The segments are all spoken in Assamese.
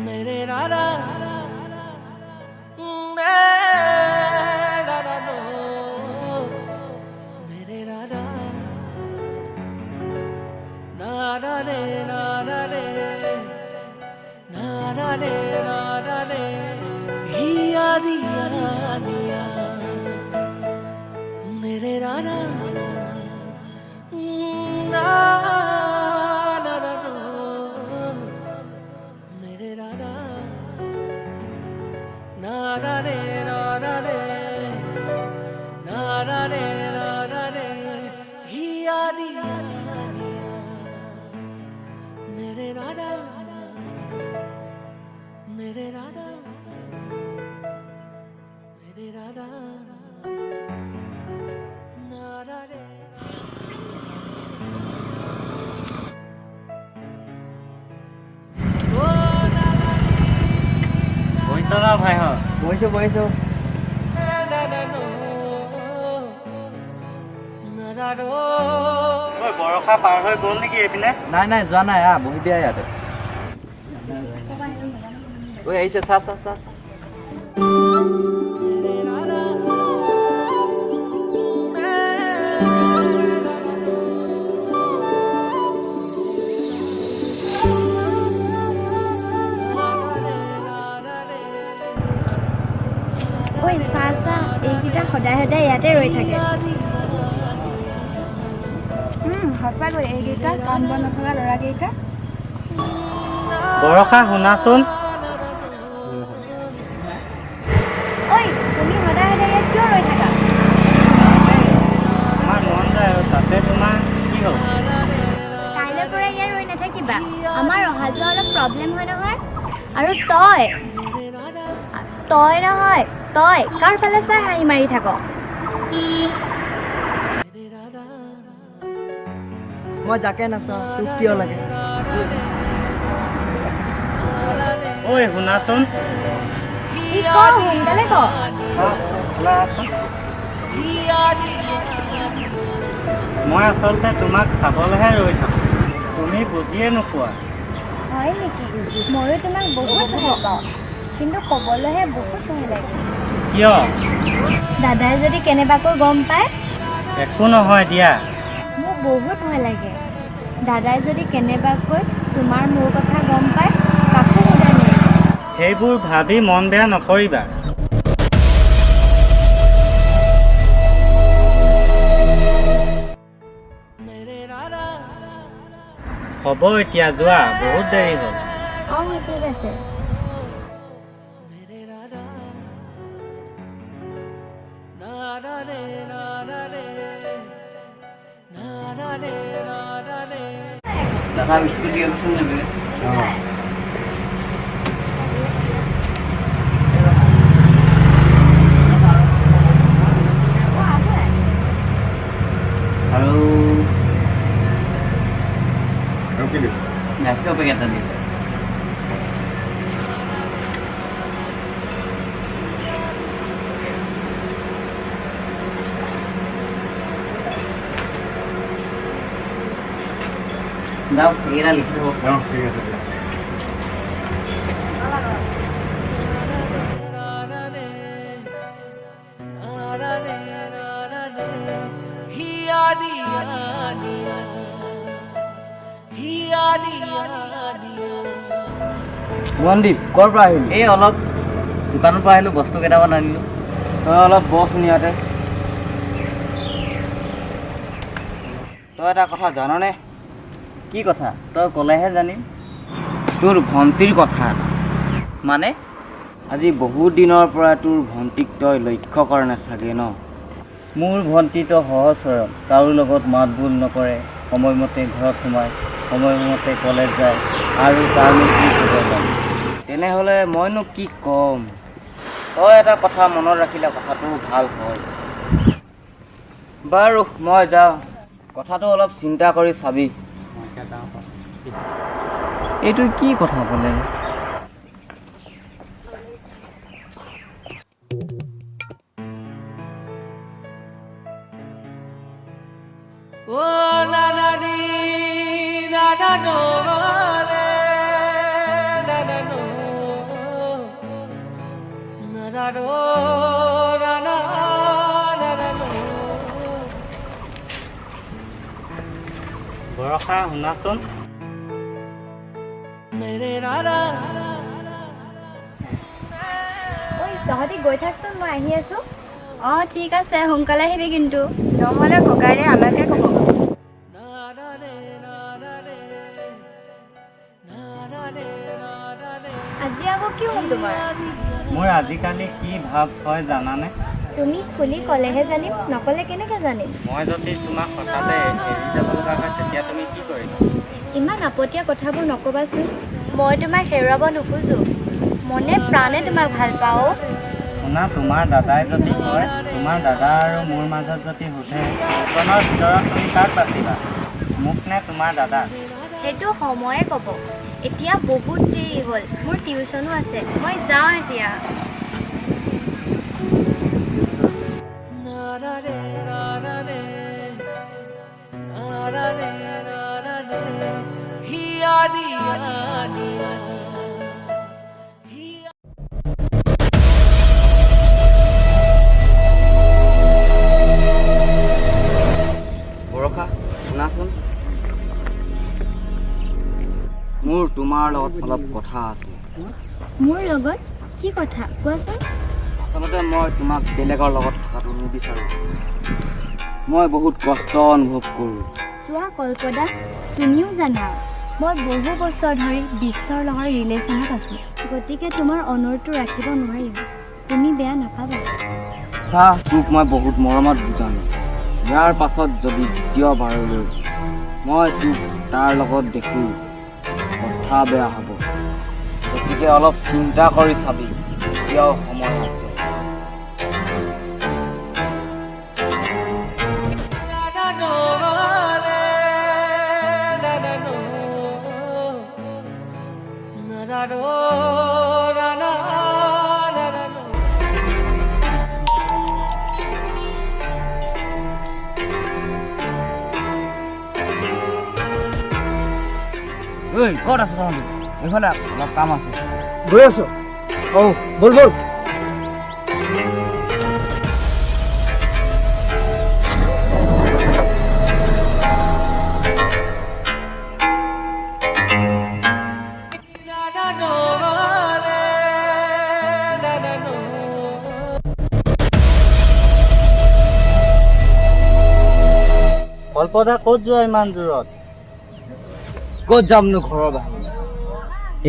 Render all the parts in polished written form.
Nere rara, ne rara no. Nere rara, nara re, nara re, nara re, nara re. Hiya diya niya, nere rara, na rara no. Nere rara, nara re, nara re, nara re, nara re. Hiya diya niya, nere rara, nere rara, nere rara, nara re. বহিছ না ভাই হ বহিছো বৰষা পাৰ হৈ গ'ল নেকি এইপিনে নাই যোৱা নাই বহি দিয়া ইয়াতে ঐ আহিছে চা ঐ চা এইকেইটা সদায় ইয়াতে ৰৈ থাকে সঁচাকৈ এইকেইটা কাম বন নথকা ল'ৰাকেইটা বৰষা শুনাচোন ঐ তুমি সদায় ইয়াত কিয় ৰৈ থাকা আমাৰ মন যায় আৰু তাতে তোমাৰ কি হ'ল কাইলৈ পৰা ইয়াত ৰৈ নাথাকিবা আমাৰ অহা যোৱা অলপ প্ৰব্লেম হয় নহয় আৰু তই নহয় তই কাৰ ফালে চাই হাঁহি মাৰি থাক মই যাকে নাচাওঁ তোক কিয় লাগে ঐ শুনাচোন সোনকালে ক মই আচলতে তোমাক চাবলৈহে ৰৈ থাকোঁ তুমি বুজিয়ে নোপোৱা হয় নেকি ময়ো তোমাক বহুত ভাল পাওঁ কিন্তু ক'বলৈহে বহুত ভয় লাগে কিয় দাদাই যদি কেনেবাকৈ গম পায় একো নহয় দিয়া মোক বহুত ভয় লাগে দাদাই যদি কেনেবাকৈ তোমাৰ মোৰ কথা গম পায় কাকো সোধা নাই সেইবোৰ ভাবি মন বেয়া নকৰিবা হ'ব এতিয়া যোৱা বহুত দেৰি হ'ল অঁ ঠিক আছে দাদা স্কুটি আনিছোঁ নেকি আৰু গাখীৰ পেকেট এটা দিম যাও এইকেইটা লিখি থ'ব ঠিক আছে মনদীপ ক'ৰ পৰা আহিলি এই অলপ দোকানৰ পৰা আহিলোঁ বস্তু কেইটামান আনিলোঁ তই অলপ বছ নিয়াতে তই এটা কথা জাননে কি কথা তই ক'লেহে জানিম তোৰ ভণ্টিৰ কথা এটা মানে আজি বহুত দিনৰ পৰা তোৰ ভণ্টিক তই লক্ষ্য কৰা নাচাগে ন মোৰ ভণ্টিটো সহজ সৰল কাৰো লগত মাত বোল নকৰে সময়মতে ঘৰত সোমায় সময়মতে কলেজ যায় আৰু তাৰনো কি খবৰ ল'ম তেনেহ'লে মইনো কি ক'ম তই এটা কথা মনত ৰাখিলে কথাটো ভাল হয় বাৰু মই যাওঁ কথাটো অলপ চিন্তা কৰি চাবি এইটো কি কথা ক'লে Oh na na ni na na no na na no na do na na na na no বৰষা শুনাচোন mere na na ঐ তহঁতি গৈ থাকচোন মই আহি আছো অঁ ঠিক আছে সোনকালে আহিবি কিন্তু নহ'লে ককাইৰে আমাকে ক'ব na na ne na na ne na na ne na na ne আজি আকৌ কি হ'ল তোমাৰ মোৰ আজিকালি কি ভাৱ হয় জানানে তুমি খুলি ক'লেহে জানিম নক'লে কেনেকৈ জানিম মই যদি তোমাক হঠাতে এৰি যাব লগা হয় তেতিয়া তুমি কি কৰিবা ইমান আপতীয়া কথাবোৰ নক'বাচোন মই তোমাক হেৰুৱাব নোখোজোঁ মনে প্ৰাণে তোমাক ভাল পাওঁ শুনা তোমাৰ দাদাই যদি কয় তোমাৰ দাদা আৰু মোৰ মাজত যদি সোধে দুজনৰ ভিতৰত তুমি কাক বাচিবা মোক নে তোমাৰ দাদা সেইটো সময়ে ক'ব এতিয়া বহুত দেৰি হ'ল মোৰ টিউচনো আছে মই যাওঁ এতিয়া na na ne na na ne na na ne na na ne hi adi adi বৰষা শুনাচোন মোৰ তোমাৰ লগত অলপ কথা আছে মোৰ লগত কি কথা কোৱাচোন আচলতে মই তোমাক বেলেগৰ লগত থকাটো নিবিচাৰোঁ মই বহুত কষ্ট অনুভৱ কৰোঁ চোৱা কল্পদা তুমিও জানা মই বহু বছৰ ধৰি বিশ্বৰ লগত ৰিলেশ্যনত আছোঁ গতিকে তোমাৰ অনৰটো ৰাখিব নোৱাৰিম তুমি বেয়া নাপাবা চা তোক মই বহুত মৰমত বুজালোঁ ইয়াৰ পাছত যদি দ্বিতীয়বাৰলৈ মই তোক তাৰ লগত দেখোঁ কথা বেয়া হ'ব গতিকে অলপ চিন্তা কৰি চাবি এতিয়াও সময় আছে na na no ne na na no na na do na na na na no ঐ ক'ত আছ তহঁতি এইফালে অলপ কাম আছে গৈ আছো অ বল বল na na no ne na na no কল্পদা ক'ত যোৱা ইমান দূৰত ক'ত যামনো ঘৰৰ বাহিৰে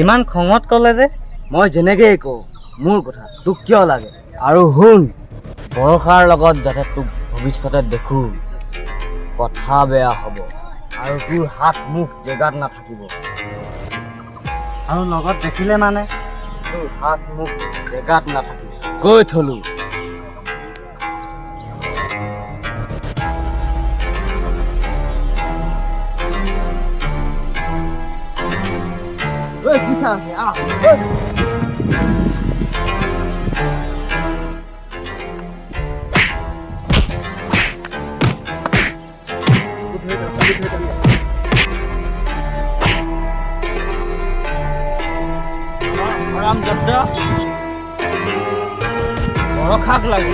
ইমান খঙত ক'লে যে মই যেনেকেই কওঁ মোৰ কথা তোক কিয় লাগে আৰু শুন বৰষাৰ লগত যাতে তোক ভৱিষ্যতে দেখোঁ কথা বেয়া হ'ব আৰু তোৰ হাত মুখ জেগাত নাথাকিব আৰু লগত দেখিলে মানে তোৰ হাত মুখ জেগাত নাথাকিব কৈ থলোঁ ঐ কি চাহ আহ হাৰামজাদা বৰষাক লাগে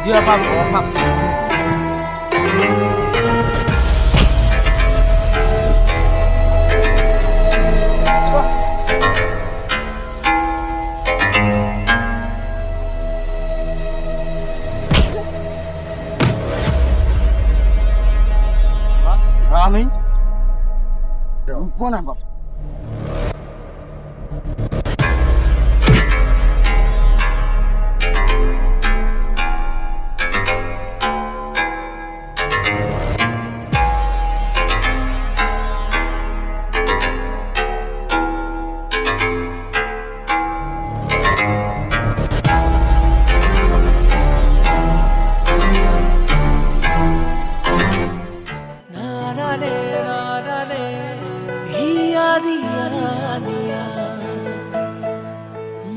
দিয়াপা বৰষাক আমি কোন আবার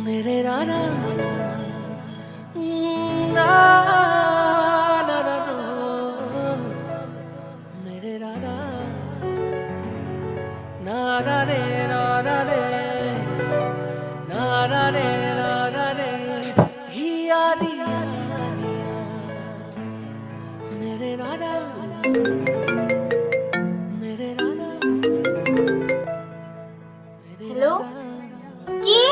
mere na na na na na no mere na na na na ne na re na re hiya diya mere na na mere na na hello' কি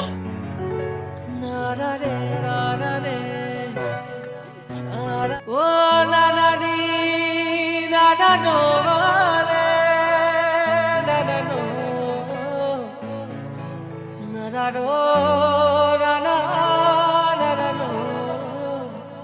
na na re oh na na ni na na no